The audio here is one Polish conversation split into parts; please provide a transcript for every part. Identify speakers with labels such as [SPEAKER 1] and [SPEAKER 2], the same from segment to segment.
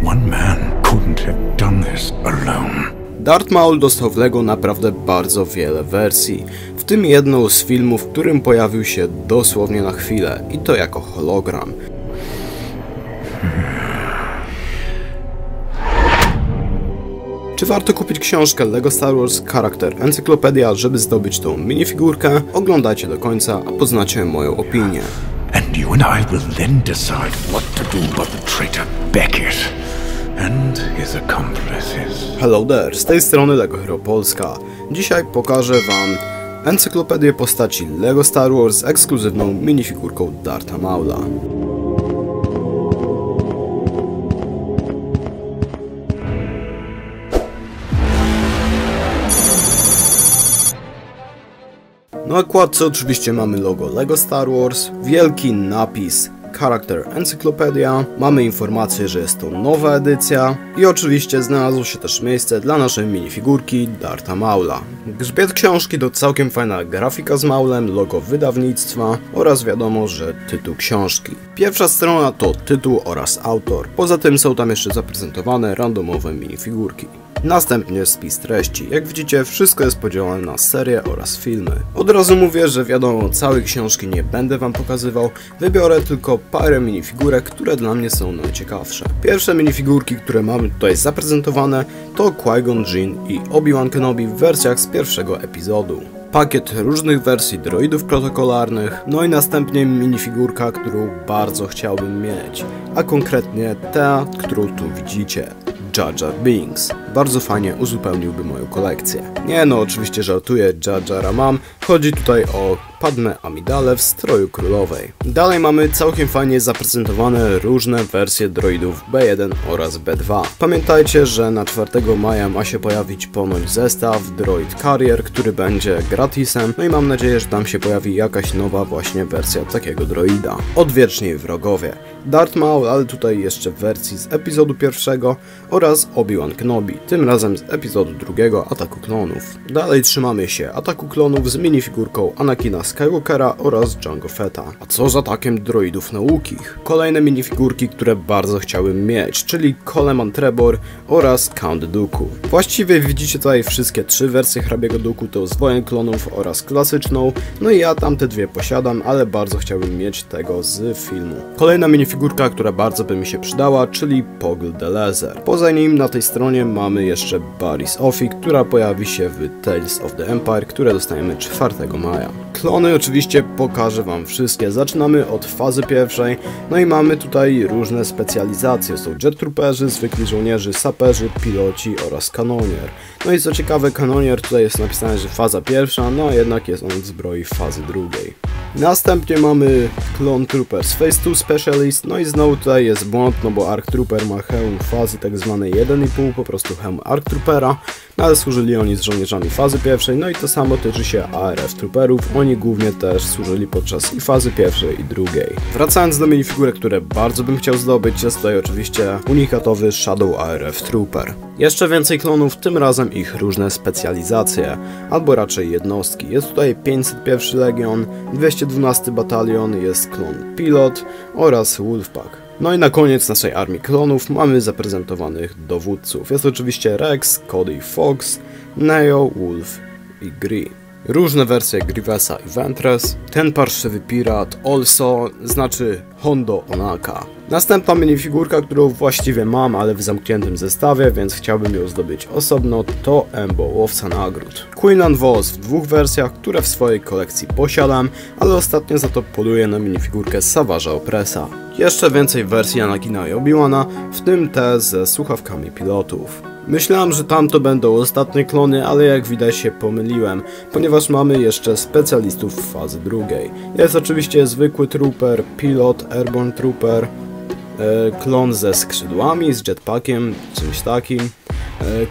[SPEAKER 1] One man couldn't have done this alone.
[SPEAKER 2] Darth Maul dostał w LEGO naprawdę bardzo wiele wersji, w tym jedną z filmów, w którym pojawił się dosłownie na chwilę i to jako hologram. Czy warto kupić książkę LEGO Star Wars Character Encyclopedia, żeby zdobyć tą minifigurkę? Oglądajcie do końca, a poznacie moją opinię.
[SPEAKER 1] And you and I will then decide what to do about the traitor Beckett and his accomplices.
[SPEAKER 2] Hello there, z tej strony LEGO Hero Polska. Dzisiaj pokażę wam encyklopedię postaci LEGO Star Wars z ekskluzywną minifigurką Dartha Maula. Na okładce oczywiście mamy logo LEGO Star Wars, wielki napis Character Encyclopedia, mamy informację, że jest to nowa edycja i oczywiście znalazło się też miejsce dla naszej minifigurki Dartha Maula. Grzbiet książki to całkiem fajna grafika z Maulem, logo wydawnictwa oraz wiadomo, że tytuł książki. Pierwsza strona to tytuł oraz autor, poza tym są tam jeszcze zaprezentowane randomowe minifigurki. Następnie spis treści. Jak widzicie, wszystko jest podzielone na serię oraz filmy. Od razu mówię, że wiadomo, całej książki nie będę wam pokazywał, wybiorę tylko parę minifigurek, które dla mnie są najciekawsze. Pierwsze minifigurki, które mamy tutaj zaprezentowane, to Qui-Gon Jinn i Obi-Wan Kenobi w wersjach z pierwszego epizodu. Pakiet różnych wersji droidów protokolarnych, no i następnie minifigurka, którą bardzo chciałbym mieć, a konkretnie ta, którą tu widzicie. Jar Jar Binks. Bardzo fajnie uzupełniłby moją kolekcję. Nie no, oczywiście żartuję, Jar Jara mam. Chodzi tutaj o Padmę Amidale w stroju królowej. Dalej mamy całkiem fajnie zaprezentowane różne wersje droidów B1 oraz B2. Pamiętajcie, że na 4 maja ma się pojawić ponoć zestaw Droid Carrier, który będzie gratisem. No i mam nadzieję, że tam się pojawi jakaś nowa właśnie wersja takiego droida. Odwieczni wrogowie. Darth Maul, ale tutaj jeszcze w wersji z epizodu pierwszego oraz Obi-Wan Kenobi, tym razem z epizodu drugiego Ataku Klonów. Dalej trzymamy się Ataku Klonów z minifigurką Anakina Skywalkera oraz Jango Fetta. A co z atakiem droidów naukich? Kolejne minifigurki, które bardzo chciałbym mieć, czyli Coleman Trebor oraz Count Dooku. Właściwie widzicie tutaj wszystkie trzy wersje hrabiego Dooku, to z Wojen Klonów oraz klasyczną, no i ja tamte dwie posiadam, ale bardzo chciałbym mieć tego z filmu. Kolejna minifigurka, która bardzo by mi się przydała, czyli Poggle the Laser. Poza nim na tej stronie mamy jeszcze Barriss Offee, która pojawi się w Tales of the Empire, które dostajemy 4 maja. Klony oczywiście pokażę wam wszystkie. Zaczynamy od fazy pierwszej, no i mamy tutaj różne specjalizacje. Są Jet Trooperzy, zwykli żołnierze, saperzy, piloci oraz kanonier. No i co ciekawe, kanonier tutaj jest napisane, że faza pierwsza, no a jednak jest on w zbroi fazy drugiej. Następnie mamy Clone Troopers Phase 2 Specialist, no i znowu tutaj jest błąd, no bo ARC Trooper ma hełm fazy tak zwanej 1,5, po prostu hełm ARC Troopera, no ale służyli oni z żołnierzami fazy pierwszej, no i to samo tyczy się ARF Trooperów, oni głównie też służyli podczas i fazy pierwszej i drugiej. Wracając do minifigurek, które bardzo bym chciał zdobyć, jest tutaj oczywiście unikatowy Shadow ARF Trooper. Jeszcze więcej klonów, tym razem ich różne specjalizacje, albo raczej jednostki. Jest tutaj 501 Legion, 212 Batalion, jest klon Pilot oraz Wolfpack. No i na koniec naszej armii klonów mamy zaprezentowanych dowódców. Jest oczywiście Rex, Cody, Fox, Neo, Wolf i Gree. Różne wersje Grievousa i Ventress. Ten parszywy pirat also, znaczy Hondo Onaka. Następna minifigurka, którą właściwie mam, ale w zamkniętym zestawie, więc chciałbym ją zdobyć osobno, to Embo, łowca nagród. Quinlan Vos w dwóch wersjach, które w swojej kolekcji posiadam, ale ostatnio za to poluję na minifigurkę Savage'a Opressa. Jeszcze więcej wersji Anakina i Obi-Wana, w tym te ze słuchawkami pilotów. Myślałem, że tamto będą ostatnie klony, ale jak widać się pomyliłem, ponieważ mamy jeszcze specjalistów fazy drugiej. Jest oczywiście zwykły trooper, pilot, airborne trooper, klon ze skrzydłami, z jetpackiem, czymś takim,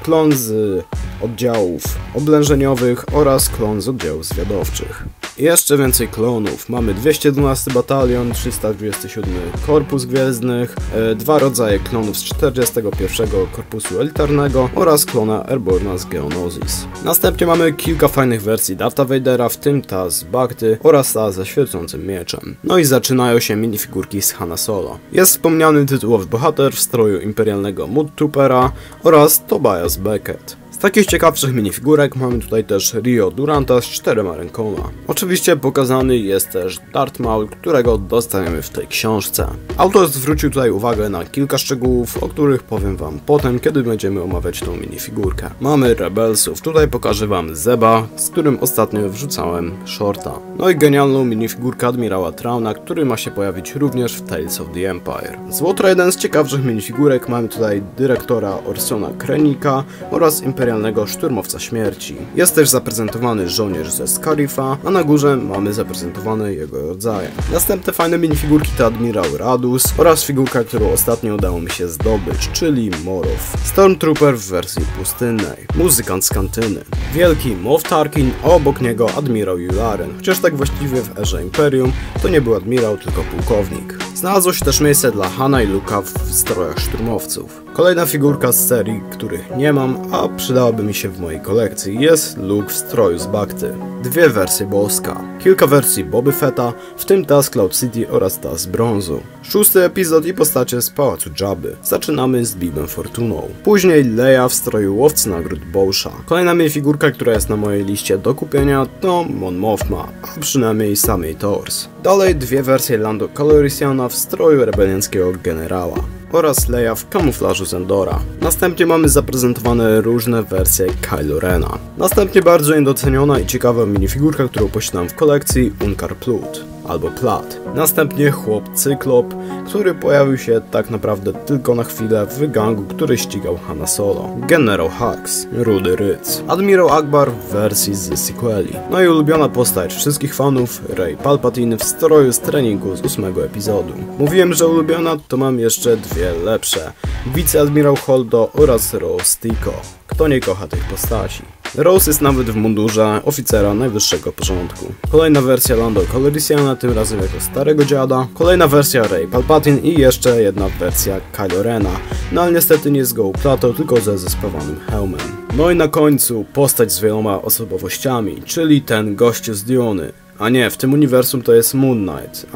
[SPEAKER 2] klon z oddziałów oblężeniowych oraz klon z oddziałów zwiadowczych. I jeszcze więcej klonów. Mamy 212 Batalion, 327 Korpus Gwiezdnych, dwa rodzaje klonów z 41 Korpusu Elitarnego oraz klona Airborna z Geonosis. Następnie mamy kilka fajnych wersji Dartha Vadera, w tym ta z Bacty oraz ta ze świecącym mieczem. No i zaczynają się minifigurki z Hanna Solo. Jest wspomniany tytułowy bohater w stroju imperialnego Mood Troopera oraz Tobias Beckett. Z takich ciekawszych minifigurek mamy tutaj też Rio Duranta z 4 rękoma. Oczywiście pokazany jest też Darth Maul, którego dostaniemy w tej książce. Autor zwrócił tutaj uwagę na kilka szczegółów, o których powiem wam potem, kiedy będziemy omawiać tą minifigurkę. Mamy Rebelsów, tutaj pokażę wam Zeba, z którym ostatnio wrzucałem shorta. No i genialną minifigurkę admirała Trauna, który ma się pojawić również w Tales of the Empire. Z Łotra jeden z ciekawszych minifigurek mamy tutaj dyrektora Orsona Krennica oraz imperialnego szturmowca śmierci. Jest też zaprezentowany żołnierz ze Scarifa, a na górze mamy zaprezentowane jego rodzaje. Następne fajne minifigurki to admirał Radus oraz figurka, którą ostatnio udało mi się zdobyć, czyli Morow. Stormtrooper w wersji pustynnej. Muzykant z kantyny. Wielki Moff Tarkin, a obok niego admirał Yularen. Chociaż tak właściwie w erze Imperium to nie był admirał, tylko pułkownik. Znalazło się też miejsce dla Hana i Luke'a w strojach szturmowców. Kolejna figurka z serii, których nie mam, a przydałaby mi się w mojej kolekcji, jest Luke w stroju z Bacty. Dwie wersje boska. Kilka wersji Boby Fetta, w tym ta z Cloud City oraz ta z brązu. 6. epizod i postacie z Pałacu Jabby. Zaczynamy z Bibem Fortuną. Później Leia w stroju łowcy nagród Boscha. Kolejna minifigurka, która jest na mojej liście do kupienia, to Mon Mothma, a przynajmniej sam jej tors. Dalej dwie wersje Lando Calrissiana w stroju rebelianckiego generała oraz Leia w kamuflażu z Endora. Następnie mamy zaprezentowane różne wersje Kylo Rena. Następnie bardzo niedoceniona i ciekawa minifigurka, którą posiadam w kolekcji, Unkar Plutt albo Platt. Następnie chłop Cyklop, który pojawił się tak naprawdę tylko na chwilę w gangu, który ścigał Hanna Solo. Generał Hux, Rudy Rydz. Admirał Akbar w wersji z sequeli. No i ulubiona postać wszystkich fanów, Rey Palpatine w stroju z treningu z 8 epizodu. Mówiłem, że ulubiona, to mam jeszcze dwie lepsze. Wiceadmirał Holdo oraz Rose Tico. Kto nie kocha tych postaci? Rose jest nawet w mundurze oficera najwyższego porządku. Kolejna wersja Lando Calrissiana, tym razem jako starego dziada. Kolejna wersja Rey Palpatine i jeszcze jedna wersja Kylo Rena. No ale niestety nie z Gold Plateau, tylko ze zespawanym hełmem. No i na końcu postać z wieloma osobowościami, czyli ten gościu z Duny. A nie, w tym uniwersum to jest Moon Knight.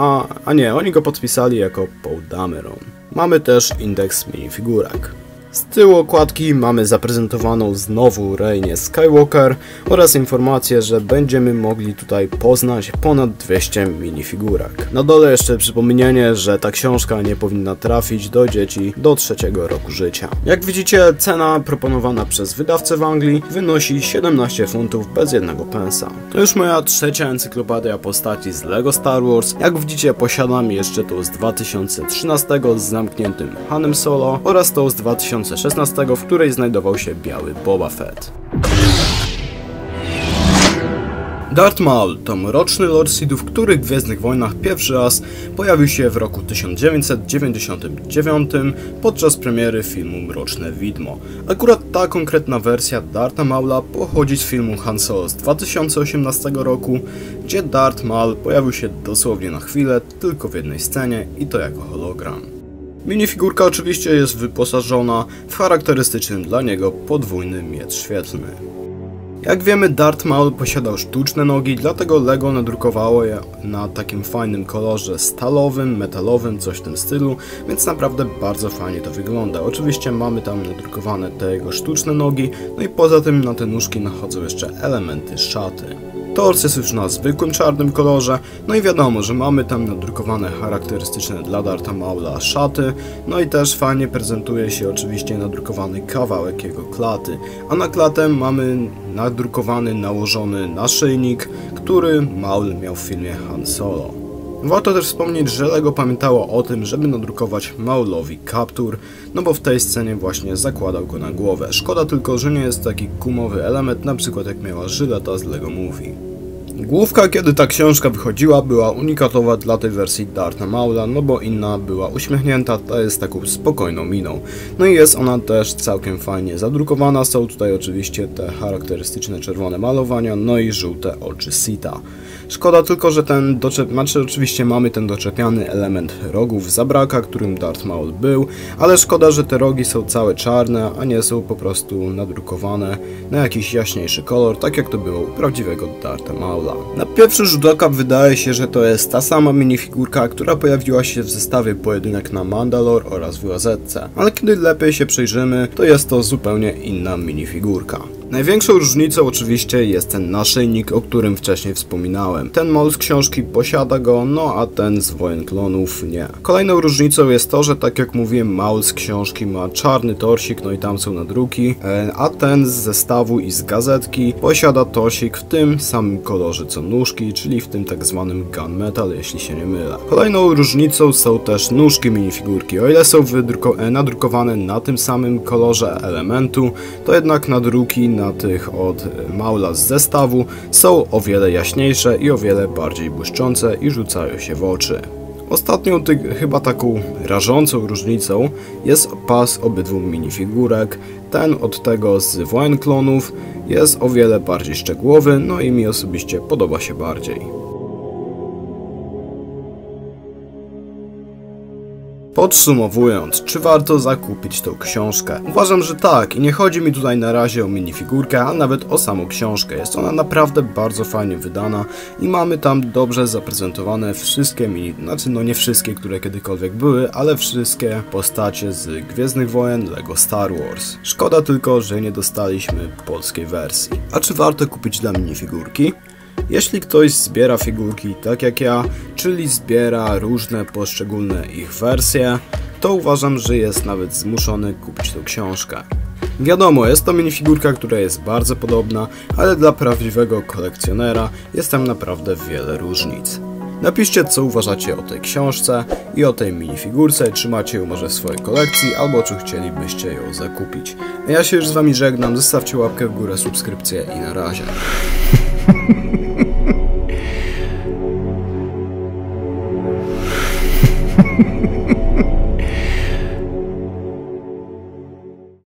[SPEAKER 2] A nie, oni go podpisali jako Poe Dameron. Mamy też indeks minifigurek. Z tyłu okładki mamy zaprezentowaną znowu Reynię Skywalker oraz informację, że będziemy mogli tutaj poznać ponad 200 minifigurek. Na dole jeszcze przypomnienie, że ta książka nie powinna trafić do dzieci do 3 roku życia. Jak widzicie, cena proponowana przez wydawcę w Anglii wynosi 17 funtów bez jednego pensa. To już moja trzecia encyklopedia postaci z LEGO Star Wars. Jak widzicie, posiadam jeszcze tą z 2013 z zamkniętym Hanem Solo oraz tą z 2016, w której znajdował się biały Boba Fett. Darth Maul to mroczny Lord Sithów, który w Gwiezdnych Wojnach pierwszy raz pojawił się w roku 1999 podczas premiery filmu Mroczne Widmo. Akurat ta konkretna wersja Dartha Maula pochodzi z filmu Han Solo z 2018 roku, gdzie Darth Maul pojawił się dosłownie na chwilę, tylko w jednej scenie i to jako hologram. Minifigurka oczywiście jest wyposażona w charakterystyczny dla niego podwójny miecz świetlny. Jak wiemy, Darth Maul posiadał sztuczne nogi, dlatego LEGO nadrukowało je na takim fajnym kolorze stalowym, metalowym, coś w tym stylu, więc naprawdę bardzo fajnie to wygląda. Oczywiście mamy tam nadrukowane te jego sztuczne nogi, no i poza tym na te nóżki nachodzą jeszcze elementy szaty. Tors jest już na zwykłym czarnym kolorze, no i wiadomo, że mamy tam nadrukowane charakterystyczne dla Dartha Maula szaty, no i też fajnie prezentuje się oczywiście nadrukowany kawałek jego klaty, a na klatę mamy nadrukowany, nałożony naszyjnik, który Maul miał w filmie Han Solo. Warto też wspomnieć, że LEGO pamiętało o tym, żeby nadrukować Maulowi kaptur, no bo w tej scenie właśnie zakładał go na głowę. Szkoda tylko, że nie jest taki gumowy element, na przykład jak miała żyleta z LEGO Movie. Główka, kiedy ta książka wychodziła, była unikatowa dla tej wersji Dartha Maula, no bo inna była uśmiechnięta, ta jest taką spokojną miną. No i jest ona też całkiem fajnie zadrukowana, są tutaj oczywiście te charakterystyczne czerwone malowania, no i żółte oczy Sita. Szkoda tylko, że ten oczywiście mamy ten doczepiany element rogów Zabraka, którym Darth Maul był, ale szkoda, że te rogi są całe czarne, a nie są po prostu nadrukowane na jakiś jaśniejszy kolor, tak jak to było u prawdziwego Dartha Maula. Na pierwszy rzut oka wydaje się, że to jest ta sama minifigurka, która pojawiła się w zestawie Pojedynek na Mandalore oraz w OZ-ce, ale kiedy lepiej się przyjrzymy, to jest to zupełnie inna minifigurka. Największą różnicą oczywiście jest ten naszyjnik, o którym wcześniej wspominałem. Ten Maul z książki posiada go, no a ten z Wojen Klonów nie. Kolejną różnicą jest to, że tak jak mówiłem, Maul z książki ma czarny torsik, no i tam są nadruki, a ten z zestawu i z gazetki posiada torsik w tym samym kolorze co nóżki, czyli w tym tak zwanym gunmetal, jeśli się nie mylę. Kolejną różnicą są też nóżki minifigurki. O ile są nadrukowane na tym samym kolorze elementu, to jednak nadruki na tych od Maula z zestawu są o wiele jaśniejsze i o wiele bardziej błyszczące i rzucają się w oczy. Ostatnią chyba taką rażącą różnicą jest pas obydwu minifigurek. Ten od tego z Wojen Klonów jest o wiele bardziej szczegółowy, no i mi osobiście podoba się bardziej. Podsumowując, czy warto zakupić tą książkę? Uważam, że tak i nie chodzi mi tutaj na razie o minifigurkę, a nawet o samą książkę. Jest ona naprawdę bardzo fajnie wydana i mamy tam dobrze zaprezentowane wszystkie no nie wszystkie, które kiedykolwiek były, ale wszystkie postacie z Gwiezdnych Wojen Lego Star Wars. Szkoda tylko, że nie dostaliśmy polskiej wersji. A czy warto kupić dla minifigurki? Jeśli ktoś zbiera figurki tak jak ja, czyli zbiera różne poszczególne ich wersje, to uważam, że jest nawet zmuszony kupić tą książkę. Wiadomo, jest to minifigurka, która jest bardzo podobna, ale dla prawdziwego kolekcjonera jest tam naprawdę wiele różnic. Napiszcie, co uważacie o tej książce i o tej minifigurce, czy macie ją może w swojej kolekcji, albo czy chcielibyście ją zakupić. A ja się już z wami żegnam, zostawcie łapkę w górę, subskrypcję i na razie.